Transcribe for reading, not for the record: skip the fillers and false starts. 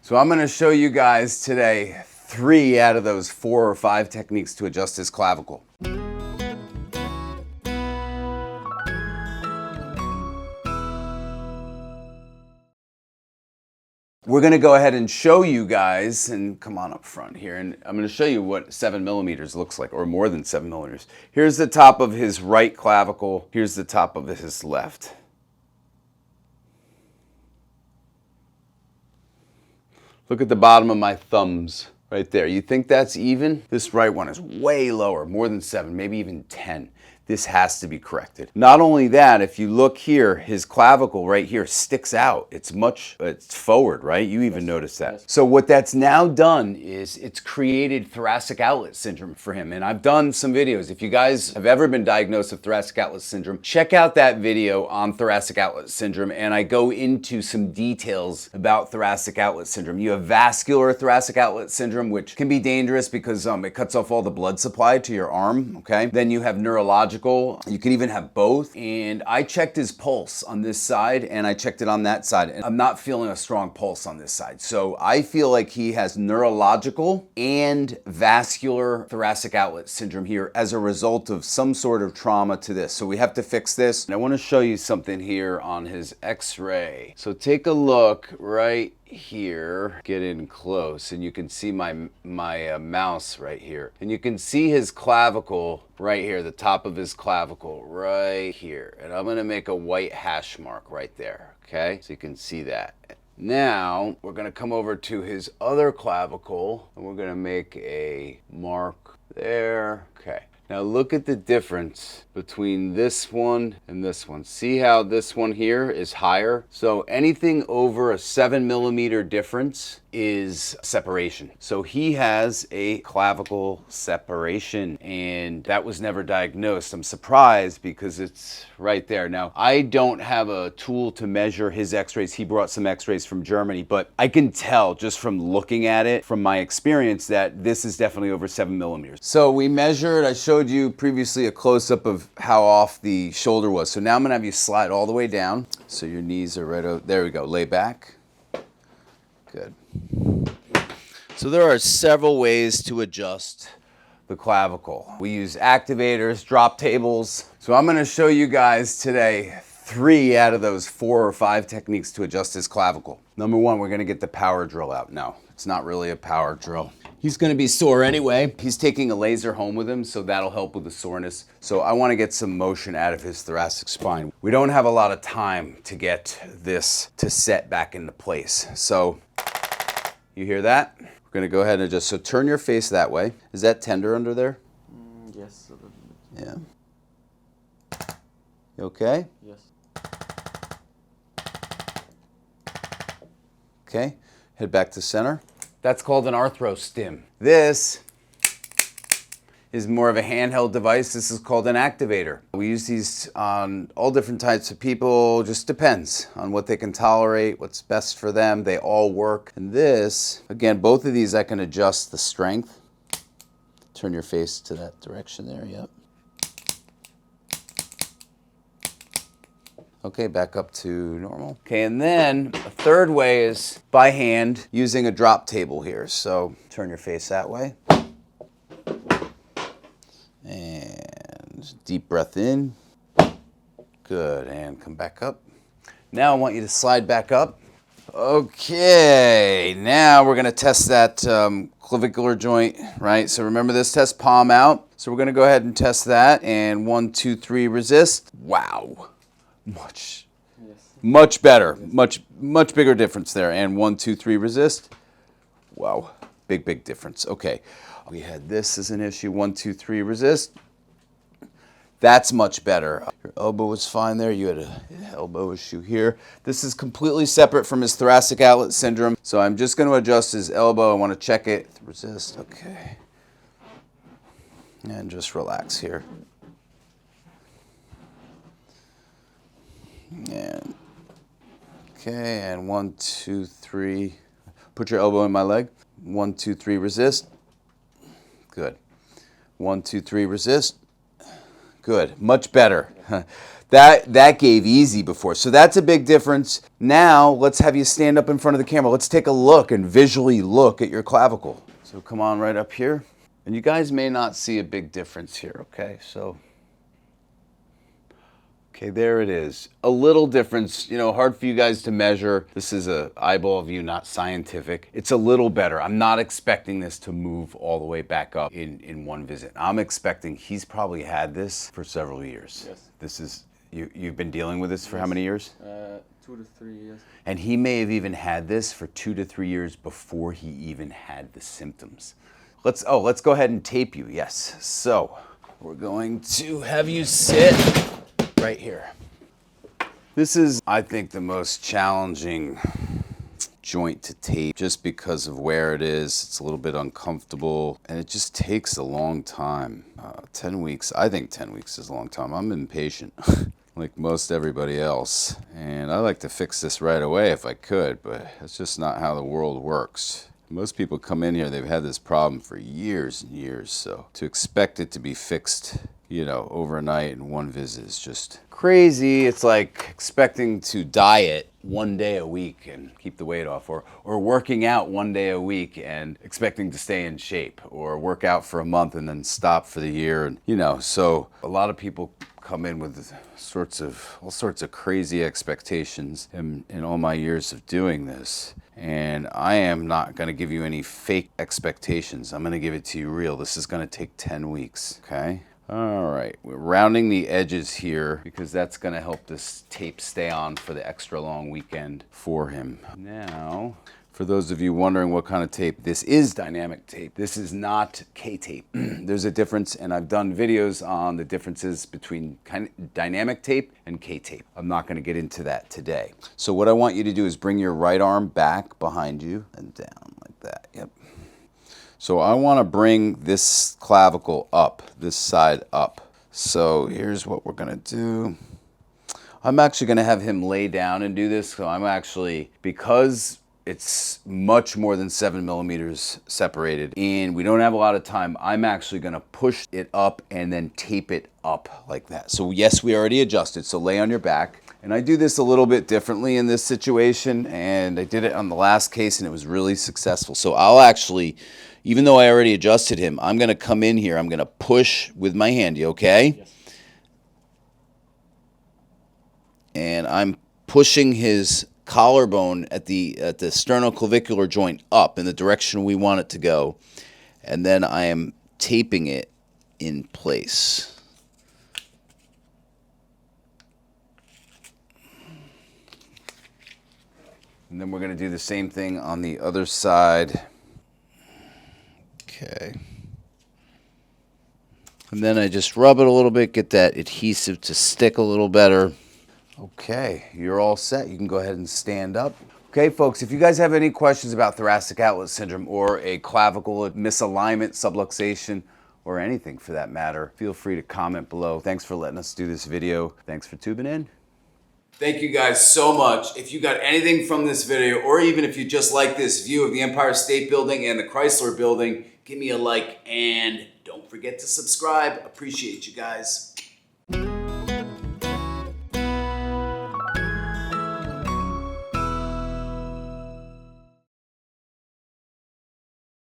So I'm going to show you guys today 3 out of those 4 or 5 techniques to adjust his clavicle. We're going to go ahead and show you guys, and come on up front here, and I'm going to show you what 7 millimeters looks like, or more than 7 millimeters. Here's the top of his right clavicle. Here's the top of his left. Look at the bottom of my thumbs right there. You think that's even? This right one is way lower, more than 7, maybe even 10. This has to be corrected. Not only that, if you look here, his clavicle right here sticks out. It's forward, right? You even notice that. So what that's now done is it's created thoracic outlet syndrome for him. And I've done some videos. If you guys have ever been diagnosed with thoracic outlet syndrome, check out that video on thoracic outlet syndrome. And I go into some details about thoracic outlet syndrome. You have vascular thoracic outlet syndrome, which can be dangerous because it cuts off all the blood supply to your arm, okay? Then you have neurological. You can even have both. And I checked his pulse on this side and I checked it on that side. And I'm not feeling a strong pulse on this side. So I feel like he has neurological and vascular thoracic outlet syndrome here as a result of some sort of trauma to this. So we have to fix this. And I want to show you something here on his x-ray. So take a look right here, get in close, and you can see my mouse right here, and you can see his clavicle right here, the top of his clavicle right here, and I'm going to make a white hash mark right there, okay, so you can see that. Now we're going to come over to his other clavicle and we're going to make a mark there. Okay, now look at the difference between this one and this one. See how this one here is higher? So anything over a 7 millimeter difference is separation. So he has a clavicle separation and that was never diagnosed. I'm surprised because it's right there. Now, I don't have a tool to measure his x-rays. He brought some x-rays from Germany, but I can tell just from looking at it, from my experience, that this is definitely over 7 millimeters. So we measured, I showed you previously a close-up of how off the shoulder was. So now I'm gonna have you slide all the way down. So your knees are right over, there we go, lay back. Good. So there are several ways to adjust the clavicle. We use activators, drop tables. So I'm going to show you guys today 3 out of those 4 or 5 techniques to adjust his clavicle. Number 1, we're going to get the power drill out. No, it's not really a power drill. He's going to be sore anyway. He's taking a laser home with him, so that'll help with the soreness. So I want to get some motion out of his thoracic spine. We don't have a lot of time to get this to set back into place. So you hear that? We're going to go ahead and adjust. So turn your face that way. Is that tender under there? Yes. Yeah. You okay? Yes. Okay. Head back to center. That's called an arthrostim. This is more of a handheld device. This is called an activator. We use these on all different types of people. Just depends on what they can tolerate, what's best for them. They all work. And this, again, both of these I can adjust the strength. Turn your face to that direction there, yep. Okay, back up to normal. Okay, and then a third way is by hand using a drop table here. So turn your face that way. And deep breath in. Good, and come back up. Now I want you to slide back up. Okay, now we're gonna test that clavicular joint, right? So remember this, test palm out. So we're gonna go ahead and test that, and 1, 2, 3, resist. Wow. Much better, much bigger difference there. And 1, 2, 3, resist. Wow, big difference. Okay, we had this as an issue. 1, 2, 3, resist. That's much better. Your elbow was fine there. You had an elbow issue here. This is completely separate from his thoracic outlet syndrome. So I'm just going to adjust his elbow. I want to check it. Resist. Okay. And just relax here. And okay, and 1, 2, 3. Put your elbow in my leg. 1, 2, 3, resist. Good. 1, 2, 3, resist. Good. Much better. That gave easy before. So that's a big difference. Now let's have you stand up in front of the camera. Let's take a look and visually look at your clavicle. So come on right up here. And you guys may not see a big difference here, okay? So, okay, there it is. A little difference, you know, hard for you guys to measure. This is a eyeball view, not scientific. It's a little better. I'm not expecting this to move all the way back up in one visit. I'm expecting he's probably had this for several years. Yes. This is, you've been dealing with this for how many years? 2 to 3 years. And he may have even had this for 2 to 3 years before he even had the symptoms. Let's go ahead and tape you, yes. So, we're going to have you sit right here. This is, I think, the most challenging joint to tape just because of where it is. It's a little bit uncomfortable and it just takes a long time. 10 weeks, I think 10 weeks is a long time. I'm impatient like most everybody else. And I like to fix this right away if I could, but that's just not how the world works. Most people come in here, they've had this problem for years and years, so to expect it to be fixed, you know, overnight in one visit is just crazy. It's like expecting to diet one day a week and keep the weight off, or working out one day a week and expecting to stay in shape, or work out for a month and then stop for the year. And you know, so a lot of people come in with all sorts of crazy expectations in all my years of doing this. And I am not going to give you any fake expectations. I'm going to give it to you real. This is going to take 10 weeks, okay? All right, we're rounding the edges here because that's going to help this tape stay on for the extra long weekend for him. Now, for those of you wondering what kind of tape, this is dynamic tape. This is not K-tape. There's a difference, and I've done videos on the differences between dynamic tape and K-tape. I'm not going to get into that today. So what I want you to do is bring your right arm back behind you and down like that. Yep. So I want to bring this clavicle up, this side up. So here's what we're going to do. I'm actually going to have him lay down and do this. So I'm actually, because it's much more than 7 millimeters separated and we don't have a lot of time, I'm actually going to push it up and then tape it up like that. So yes, we already adjusted. So lay on your back. And I do this a little bit differently in this situation, and I did it on the last case and it was really successful. So I'll actually, even though I already adjusted him, I'm going to come in here. I'm going to push with my handy, okay? Yes. And I'm pushing his collarbone at the sternoclavicular joint up in the direction we want it to go. And then I am taping it in place. And then we're going to do the same thing on the other side. Okay. And then I just rub it a little bit, get that adhesive to stick a little better. Okay, you're all set. You can go ahead and stand up. Okay, folks, if you guys have any questions about thoracic outlet syndrome or a clavicle misalignment, subluxation, or anything for that matter, feel free to comment below. Thanks for letting us do this video. Thanks for tuning in. Thank you guys so much. If you got anything from this video, or even if you just like this view of the Empire State Building and the Chrysler Building, give me a like and don't forget to subscribe. Appreciate you guys.